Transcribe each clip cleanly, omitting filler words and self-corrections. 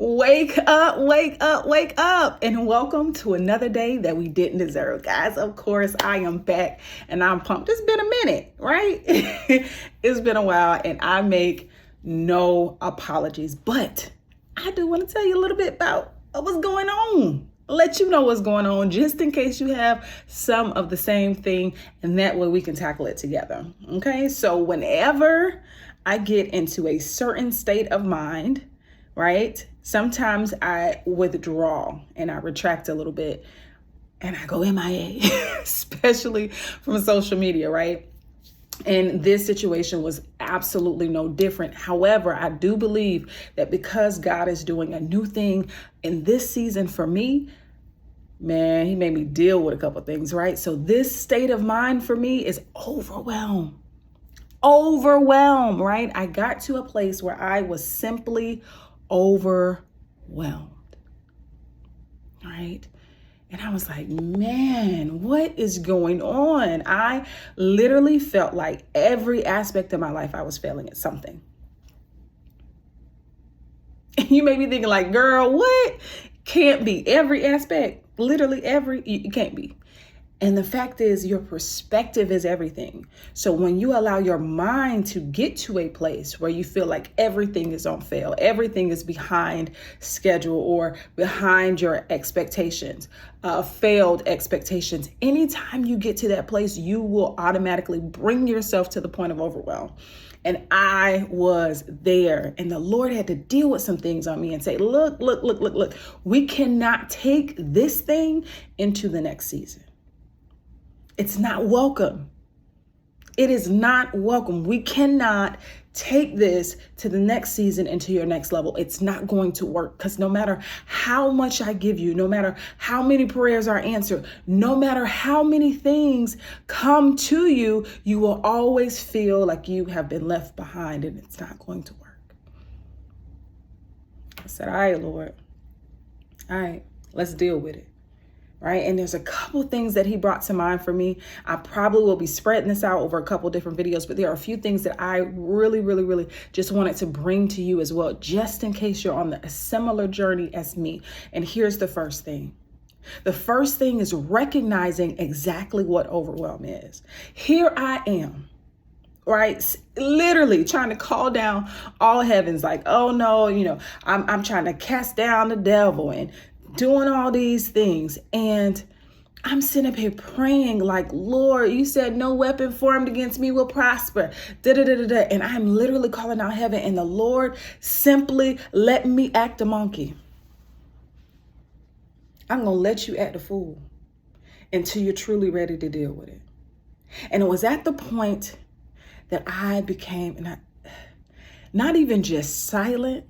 Wake up, wake up, wake up, and welcome to another day that we didn't deserve. Guys, of course, I am back and I'm pumped. It's been a minute, right? It's been a while and I make no apologies, but I do want to tell you a little bit about what's going on. Let you know what's going on just in case you have some of the same thing, and that way we can tackle it together. Okay, so whenever I get into a certain state of mind, right? Sometimes I withdraw and I retract a little bit and I go MIA, especially from social media, right? And this situation was absolutely no different. However, I do believe that because God is doing a new thing in this season for me, man, he made me deal with a couple of things, right? So this state of mind for me is overwhelmed, right? I got to a place where I was simply overwhelmed, right? And I was like, man, what is going on? I literally felt like every aspect of my life I was failing at something. And you may be thinking like, girl, what? Can't be every aspect, literally it can't be. And the fact is, your perspective is everything. So when you allow your mind to get to a place where you feel like everything is on fail, everything is behind schedule or behind your expectations, failed expectations, anytime you get to that place, you will automatically bring yourself to the point of overwhelm. And I was there, and the Lord had to deal with some things on me and say, look, we cannot take this thing into the next season. It's not welcome. It is not welcome. We cannot take this to the next season and to your next level. It's not going to work, because no matter how much I give you, no matter how many prayers are answered, no matter how many things come to you, you will always feel like you have been left behind and it's not going to work. I said, all right, Lord. All right, let's deal with it. Right. And there's a couple things that he brought to mind for me. I probably will be spreading this out over a couple different videos, but there are a few things that I really just wanted to bring to you as well, just in case you're on a similar journey as me. And here's the first thing. The first thing is recognizing exactly what overwhelm is. Here I am, right? Literally trying to call down all heavens like, oh no, I'm trying to cast down the devil and doing all these things. And I'm sitting up here praying like, Lord, you said no weapon formed against me will prosper. And I'm literally calling out heaven, and the Lord simply let me act a monkey. I'm going to let you act a fool until you're truly ready to deal with it. And it was at the point that I became not even just silent.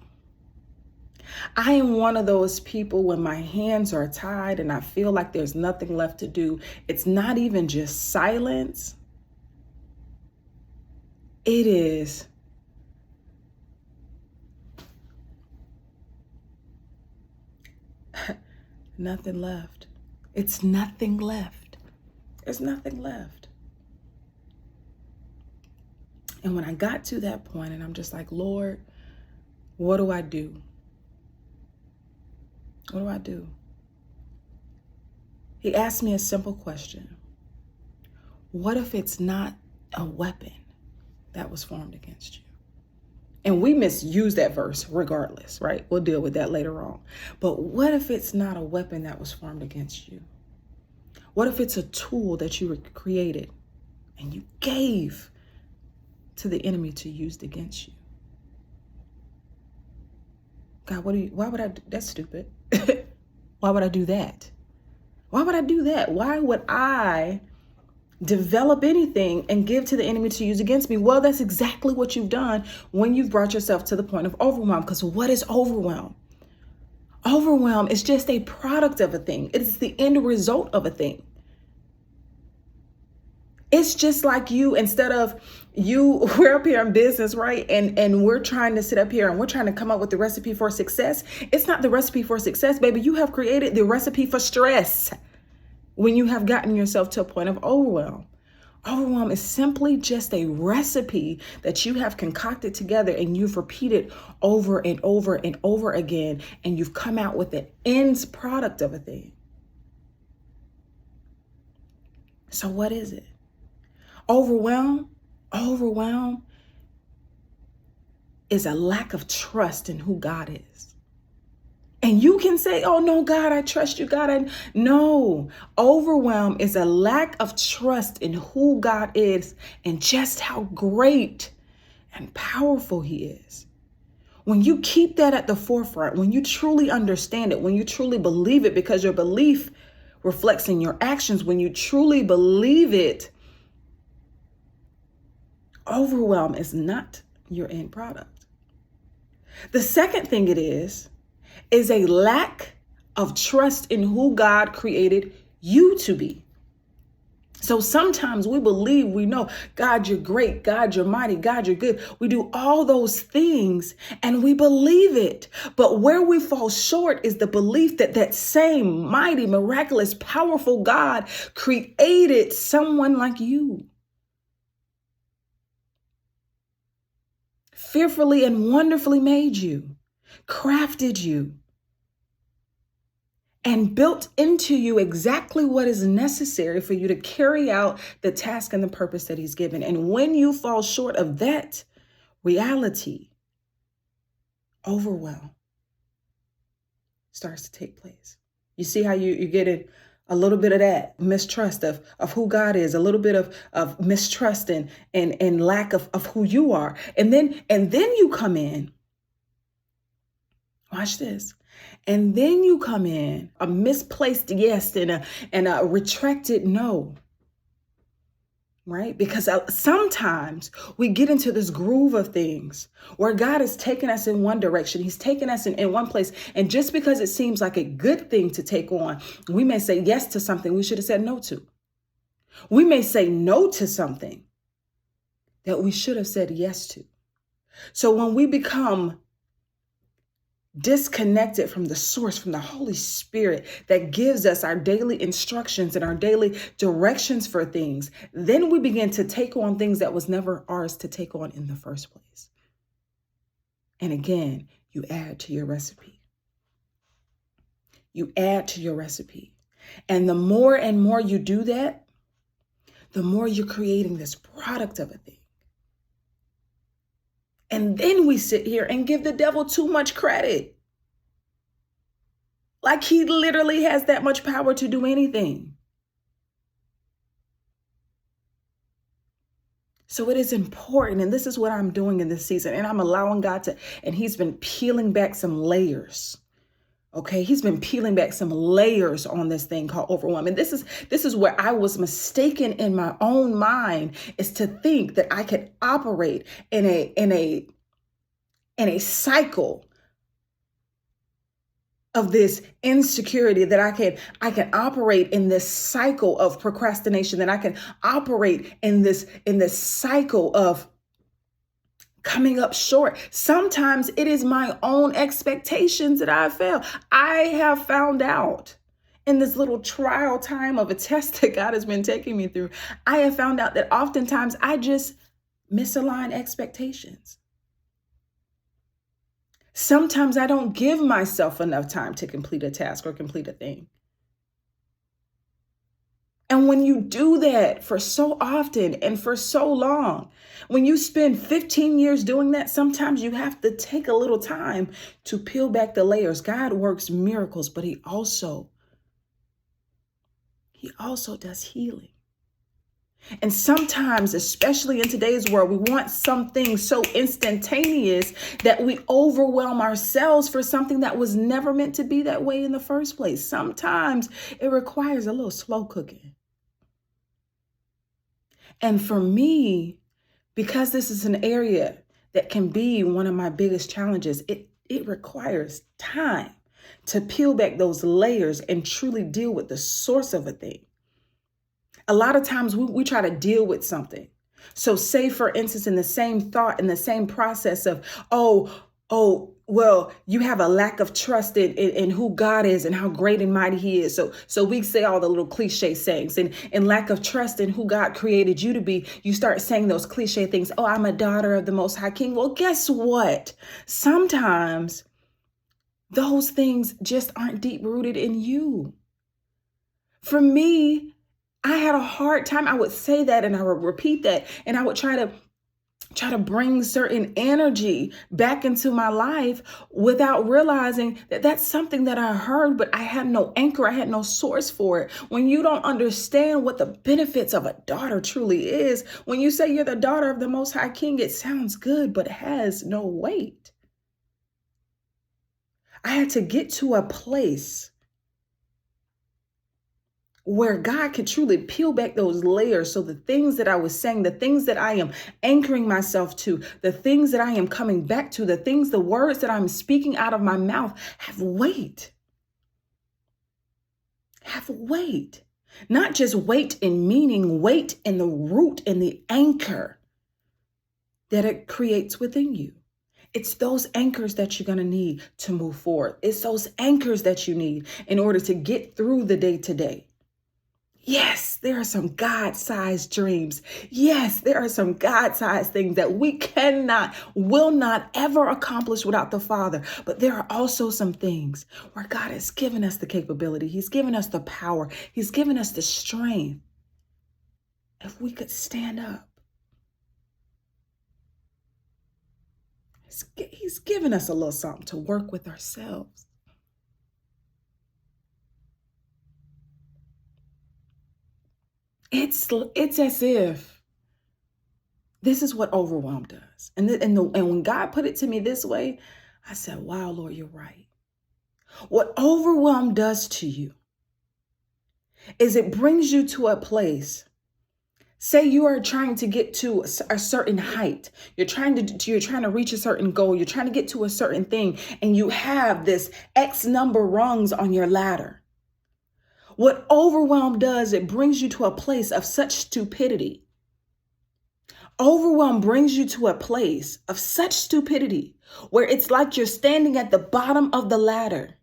I am one of those people when my hands are tied and I feel like there's nothing left to do. It's not even just silence. It is nothing left. It's nothing left. There's nothing left. And when I got to that point and I'm just like, Lord, what do I do? What do I do? He asked me a simple question. What if it's not a weapon that was formed against you? And we misuse that verse regardless, right? We'll deal with that later on. But what if it's not a weapon that was formed against you? What if it's a tool that you created and you gave to the enemy to use against you? God, why would I do? That's stupid. Why would I do that? Why would I do that? Why would I develop anything and give to the enemy to use against me? Well, that's exactly what you've done when you've brought yourself to the point of overwhelm. Because what is overwhelm? Overwhelm is just a product of a thing. It's the end result of a thing. It's just like instead of we're up here in business, right? And we're trying to sit up here and we're trying to come up with the recipe for success. It's not the recipe for success, baby. You have created the recipe for stress when you have gotten yourself to a point of overwhelm. Overwhelm is simply just a recipe that you have concocted together and you've repeated over and over and over again, and you've come out with the end product of a thing. So what is it? Overwhelm is a lack of trust in who God is. And you can say, oh no, God, I trust you, God. No, overwhelm is a lack of trust in who God is and just how great and powerful he is. When you keep that at the forefront, when you truly understand it, when you truly believe it, because your belief reflects in your actions, when you truly believe it, overwhelm is not your end product. The second thing it is a lack of trust in who God created you to be. So sometimes we believe, we know, God, you're great. God, you're mighty. God, you're good. We do all those things and we believe it. But where we fall short is the belief that that same mighty, miraculous, powerful God created someone like you. Fearfully and wonderfully made you, crafted you, and built into you exactly what is necessary for you to carry out the task and the purpose that he's given. And when you fall short of that reality, overwhelm starts to take place. You see how you get a little bit of that mistrust of who God is, a little bit of mistrust and lack of who you are. And then you come in, watch this. And then you come in a misplaced yes and a retracted no, right? Because sometimes we get into this groove of things where God is taking us in one direction. He's taking us in one place. And just because it seems like a good thing to take on, we may say yes to something we should have said no to. We may say no to something that we should have said yes to. So when we become disconnected from the source, from the Holy Spirit that gives us our daily instructions and our daily directions for things, then we begin to take on things that was never ours to take on in the first place. And again, you add to your recipe. You add to your recipe. And the more and more you do that, the more you're creating this product of a thing. And then we sit here and give the devil too much credit. Like he literally has that much power to do anything. So it is important, and this is what I'm doing in this season, and I'm allowing God to, and he's been peeling back some layers. Okay, he's been peeling back some layers on this thing called overwhelm. And this is where I was mistaken in my own mind, is to think that I could operate in a cycle of this insecurity, that I can operate in this cycle of procrastination, that I can operate in this cycle of coming up short. Sometimes it is my own expectations that I fail. I have found out in this little trial time of a test that God has been taking me through, I have found out that oftentimes I just misalign expectations. Sometimes I don't give myself enough time to complete a task or complete a thing. And when you do that for so often and for so long, when you spend 15 years doing that, sometimes you have to take a little time to peel back the layers. God works miracles, but he also does healing. And sometimes, especially in today's world, we want something so instantaneous that we overwhelm ourselves for something that was never meant to be that way in the first place. Sometimes it requires a little slow cooking. And for me, because this is an area that can be one of my biggest challenges, it requires time to peel back those layers and truly deal with the source of a thing. A lot of times we try to deal with something. So say, for instance, in the same thought, in the same process of, well, you have a lack of trust in who God is and how great and mighty he is. So we say all the little cliche sayings, and lack of trust in who God created you to be. You start saying those cliche things. Oh, I'm a daughter of the Most High King. Well, guess what? Sometimes those things just aren't deep rooted in you. For me, I had a hard time. I would say that and I would repeat that, and I would try to bring certain energy back into my life without realizing that that's something that I heard, but I had no anchor. I had no source for it. When you don't understand what the benefits of a daughter truly is, when you say you're the daughter of the Most High King, it sounds good, but has no weight. I had to get to a place where God could truly peel back those layers. So the things that I was saying, the things that I am anchoring myself to, the things that I am coming back to, the words that I'm speaking out of my mouth have weight. Have weight. Not just weight in meaning, weight in the root and the anchor that it creates within you. It's those anchors that you're going to need to move forward. It's those anchors that you need in order to get through the day to day. Yes, there are some God-sized dreams. Yes, there are some God-sized things that we will not ever accomplish without the Father. But there are also some things where God has given us the capability. He's given us the power. He's given us the strength. If we could stand up. He's given us a little something to work with ourselves. It's as if this is what overwhelm does. And when God put it to me this way, I said, wow, Lord, you're right. What overwhelm does to you is it brings you to a place. Say you are trying to get to a certain height. You're trying to reach a certain goal. You're trying to get to a certain thing, and you have this X number rungs on your ladder. What overwhelm does, it brings you to a place of such stupidity. Overwhelm brings you to a place of such stupidity where it's like you're standing at the bottom of the ladder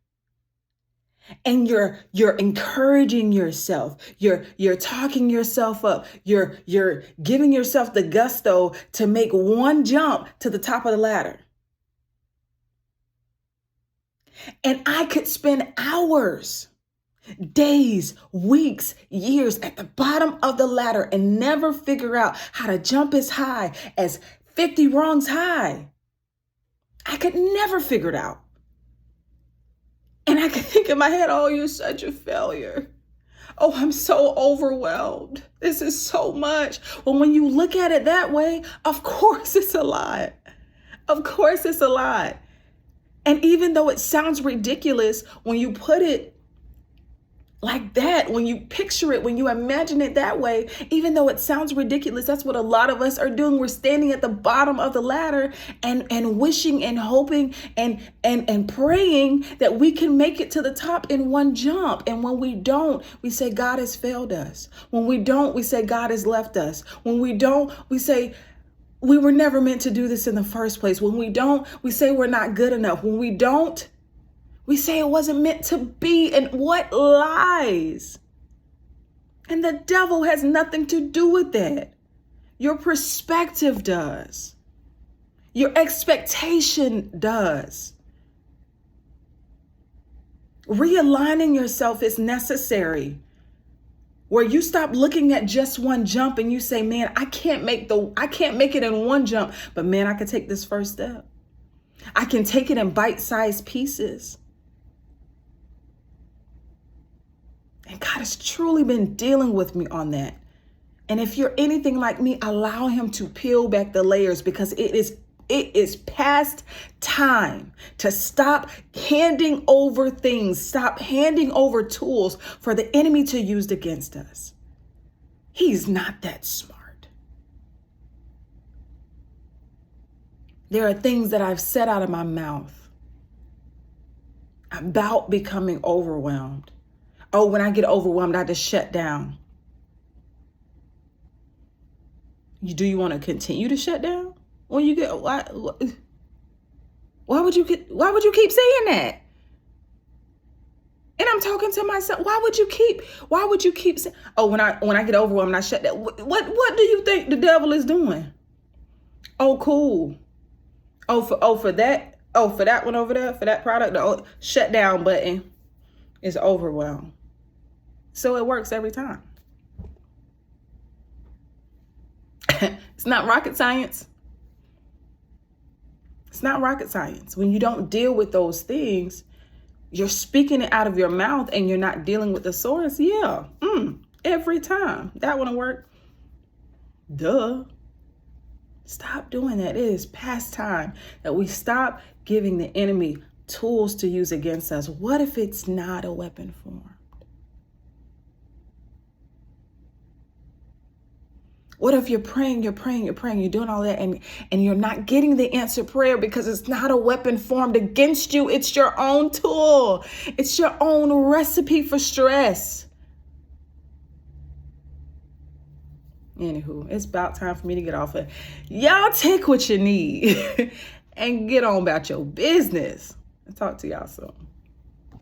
and you're encouraging yourself. You're talking yourself up. You're giving yourself the gusto to make one jump to the top of the ladder. And I could spend hours, days, weeks, years at the bottom of the ladder and never figure out how to jump as high as 50 rungs high. I could never figure it out. And I could think in my head, oh, you're such a failure. Oh, I'm so overwhelmed. This is so much. Well, when you look at it that way, of course it's a lot. Of course it's a lot. And even though it sounds ridiculous, when you put it like that, when you picture it, when you imagine it that way, even though it sounds ridiculous, that's what a lot of us are doing. We're standing at the bottom of the ladder and wishing and hoping and praying that we can make it to the top in one jump. And when we don't, we say God has failed us. When we don't, we say God has left us. When we don't, we say we were never meant to do this in the first place. When we don't, we say we're not good enough. When we don't, we say it wasn't meant to be. And what lies? And the devil has nothing to do with that. Your perspective does. Your expectation does. Realigning yourself is necessary. Where you stop looking at just one jump and you say, man, I can't make it in one jump, but man, I can take this first step. I can take it in bite-sized pieces. And God has truly been dealing with me on that. And if you're anything like me, allow him to peel back the layers, because it is past time to stop handing over things, stop handing over tools for the enemy to use against us. He's not that smart. There are things that I've said out of my mouth about becoming overwhelmed. Oh, when I get overwhelmed, I just shut down. Do you want to continue to shut down? When you get, Why would you keep saying that? And I'm talking to myself. Why would you keep saying, oh, when I get overwhelmed, I shut down. What do you think the devil is doing? Oh, cool. For that one over there, for that product, the shut down button is overwhelmed. So it works every time. It's not rocket science. It's not rocket science. When you don't deal with those things, you're speaking it out of your mouth and you're not dealing with the source. Yeah. Every time. That wouldn't work. Duh. Stop doing that. It is past time that we stop giving the enemy tools to use against us. What if it's not a weapon form? What if you're praying, you're doing all that, and you're not getting the answered prayer because it's not a weapon formed against you. It's your own tool. It's your own recipe for stress. Anywho, it's about time for me to get off it. Y'all take what you need and get on about your business. I'll talk to y'all soon.